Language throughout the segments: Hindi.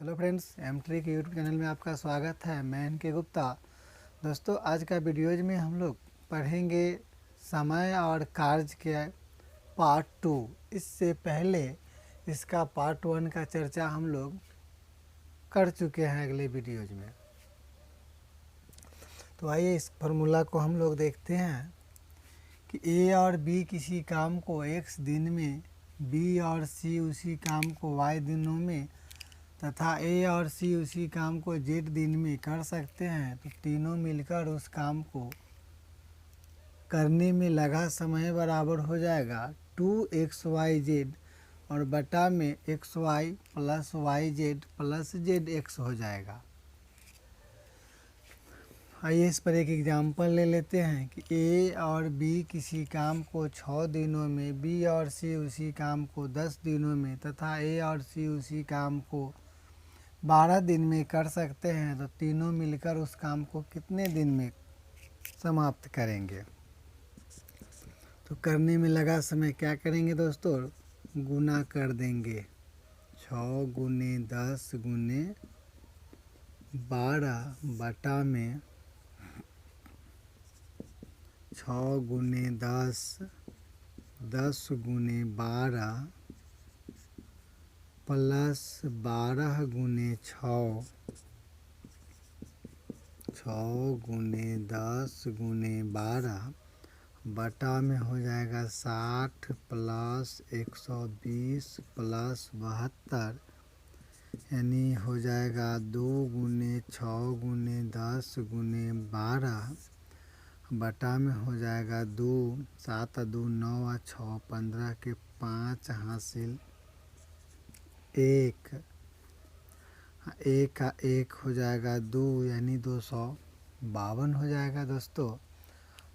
हेलो फ्रेंड्स, एम ट्री के यूट्यूब चैनल में आपका स्वागत है। मैं इनके गुप्ता। दोस्तों, आज का वीडियोज में हम लोग पढ़ेंगे समय और कार्य के पार्ट 2। इससे पहले इसका पार्ट 1 का चर्चा हम लोग कर चुके हैं अगले वीडियोज में। तो आइए इस फार्मूला को हम लोग देखते हैं कि ए और बी किसी काम को x दिन में, बी और सी उसी काम को y दिनों में तथा ए और सी उसी काम को जेड दिन में कर सकते हैं, तो तीनों मिलकर उस काम को करने में लगा समय बराबर हो जाएगा 2xyz और बटा में xy plus yz plus zx हो जाएगा। आइए इस पर एक एग्जाम्पल ले लेते हैं कि ए और बी किसी काम को 6 दिनों में, बी और सी उसी काम को 10 दिनों में तथा ए और सी उसी काम को 12 दिन में कर सकते हैं, तो तीनों मिलकर उस काम को कितने दिन में समाप्त करेंगे। तो करने में लगा समय क्या करेंगे दोस्तों, गुना कर देंगे। 6 गुने 10 गुने 12 बटा में 6 गुने 10 10 गुने 12 प्लस 12 गुने 6 गुने 10 गुने 12 बटा में हो जाएगा 60 प्लस 120 प्लस 72, यानी हो जाएगा 2 गुने 6 गुने 10 गुने 12 बटा में हो जाएगा 2, 7 2 9 और 6 15 के 5 हासिल 1, एक का 1 हो जाएगा 2, यानी 252 हो जाएगा दोस्तों।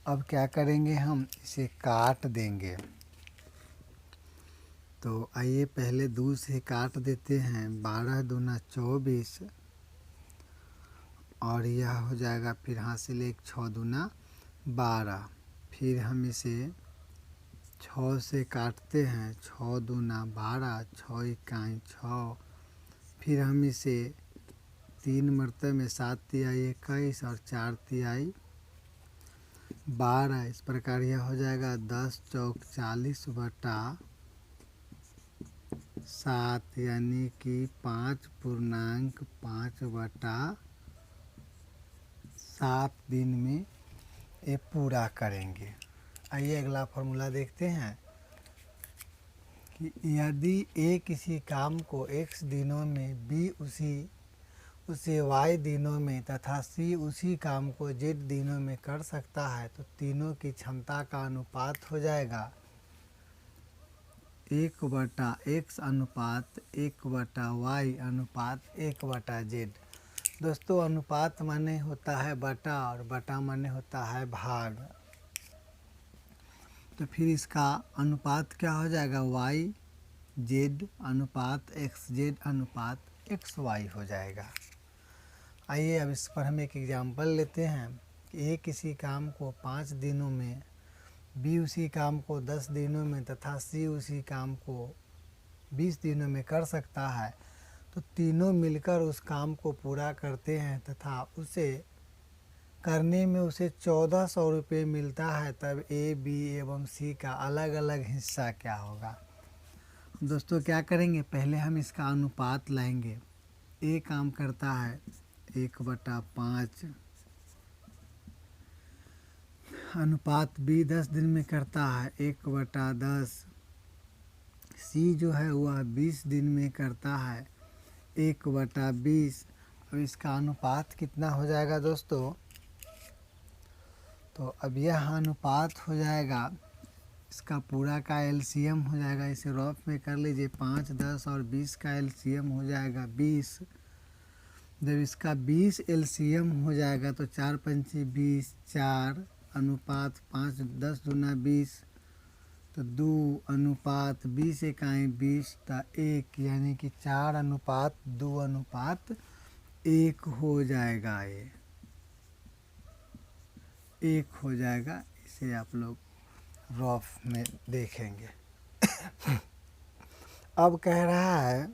अब क्या करेंगे, हम इसे काट देंगे। तो आइए पहले 2 से काट देते हैं। 12 दूना 24 और यह हो जाएगा फिर हासिल 1, 6 दूना 12। फिर हम इसे 6 से काटते हैं। 6 दूना 12, 6 इकाई 6। फिर हम इसे 3 मरतबे में 7 तिहाई 21 और 4 तिहाई 12। इस प्रकार यह हो जाएगा 10 चौक 40 बटा 7, यानी कि 5.5 बटा 7 दिन में ये पूरा करेंगे। आइए अगला फॉर्मूला देखते हैं कि यदि ए किसी काम को x दिनों में, बी उसे y दिनों में तथा सी उसी काम को z दिनों में कर सकता है, तो तीनों की क्षमता का अनुपात हो जाएगा 1/x अनुपात 1/y अनुपात 1/z। दोस्तों, अनुपात माने होता है बटा और बटा माने होता है भाग। तो फिर इसका अनुपात क्या हो जाएगा, yz अनुपात xz अनुपात xy हो जाएगा। आइए अब इस पर हम एक एग्जाम्पल लेते हैं कि ए किसी काम को 5 दिनों में, बी उसी काम को 10 दिनों में तथा सी उसी काम को 20 दिनों में कर सकता है, तो तीनों मिलकर उस काम को पूरा करते हैं तथा उसे करने में उसे 1400 रुपये मिलता है। तब ए, बी एवं सी का अलग अलग हिस्सा क्या होगा। दोस्तों, क्या करेंगे, पहले हम इसका अनुपात लाएंगे। ए काम करता है 1/5 अनुपात बी 10 दिन में करता है 1/10, सी जो है वह 20 दिन में करता है 1/20। अब इसका अनुपात कितना हो जाएगा दोस्तों, तो अब यह अनुपात हो जाएगा, इसका पूरा का एलसीएम हो जाएगा। इसे रफ में कर लीजिए। 5, 10 और 20 का एलसीएम हो जाएगा 20। जब इसका 20 एलसीएम हो जाएगा तो 4 पंचे 20, 4 अनुपात 5, 10 दूना 20, तो 2 अनुपात 20 इकाई 20 था 1, यानी कि 4 अनुपात 2 अनुपात 1 हो जाएगा। ये 1 हो जाएगा। इसे आप लोग रफ में देखेंगे। अब कह रहा है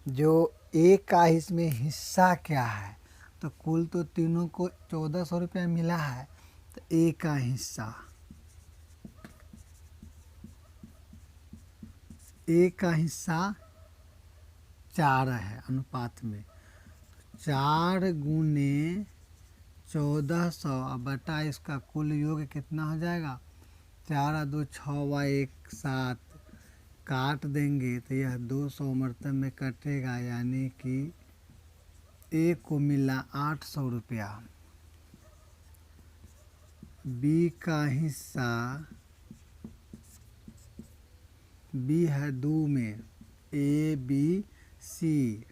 जो ए का इसमें हिस्सा क्या है, तो कुल तो तीनों को 1400 रुपया मिला है, तो ए का हिस्सा, ए का हिस्सा 4 है अनुपात में, 4 गुने 1400 बटा इसका कुल योग कितना हो जाएगा, 4 और 2 6 व 1 7, काट देंगे तो यह 200 मरतब में कटेगा, यानी कि ए को मिला 800 रुपया। बी का हिस्सा, बी है 2 में, ए बी सी,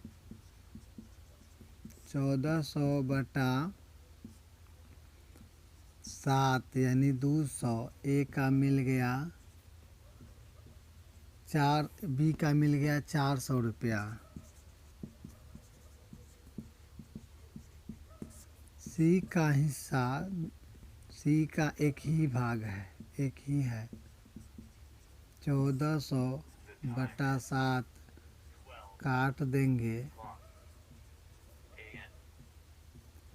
1400 बटा 7 यानी 200, ए का मिल गया 4, बी का मिल गया 400 रुपया। सी का हिस्सा, सी का एक ही भाग है, एक ही है, 1400 बटा 7, काट देंगे,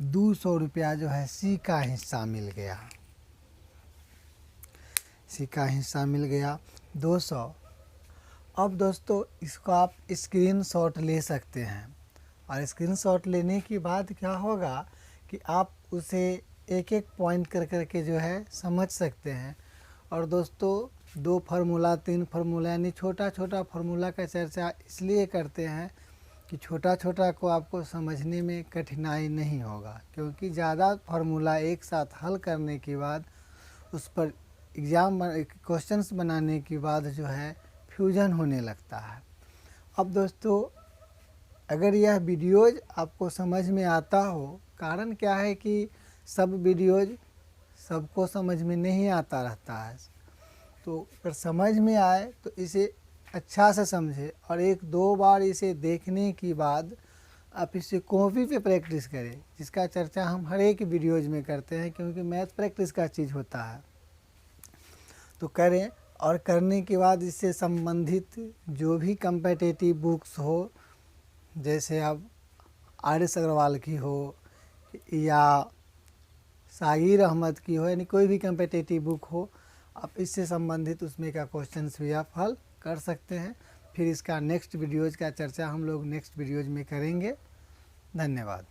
200 रुपया जो है सी का हिस्सा मिल गया, सी का हिस्सा मिल गया 200। अब दोस्तों इसको आप स्क्रीनशॉट ले सकते हैं, और स्क्रीनशॉट लेने के बाद क्या होगा कि आप उसे एक एक पॉइंट कर कर के जो है समझ सकते हैं। और दोस्तों 2 फार्मूला 3 फार्मूला यानी छोटा छोटा फार्मूला का चर्चा इसलिए करते हैं कि छोटा छोटा को आपको समझने में कठिनाई नहीं होगा, क्योंकि ज़्यादा फार्मूला एक साथ हल करने के बाद उस पर एग्ज़ाम क्वेश्चंस बनाने के बाद जो है फ्यूजन होने लगता है। अब दोस्तों अगर यह वीडियोज़ आपको समझ में आता हो, कारण क्या है कि सब वीडियोज़ सबको समझ में नहीं आता रहता है, तो अगर समझ में आए तो इसे अच्छा से समझे, और 1-2 बार इसे देखने के बाद आप इसे कॉपी पे प्रैक्टिस करें, जिसका चर्चा हम हर एक वीडियोज़ में करते हैं, क्योंकि मैथ प्रैक्टिस का चीज़ होता है। तो करें, और करने के बाद इससे संबंधित जो भी कम्पिटिटिव बुक्स हो, जैसे अब आर.एस. अग्रवाल की हो या सागिर अहमद की हो, यानी कोई भी कम्पिटिटिव बुक हो, आप इससे संबंधित उसमें का क्वेश्चंस भी आप हल कर सकते हैं। फिर इसका नेक्स्ट वीडियोज़ का चर्चा हम लोग नेक्स्ट वीडियोज़ में करेंगे। धन्यवाद।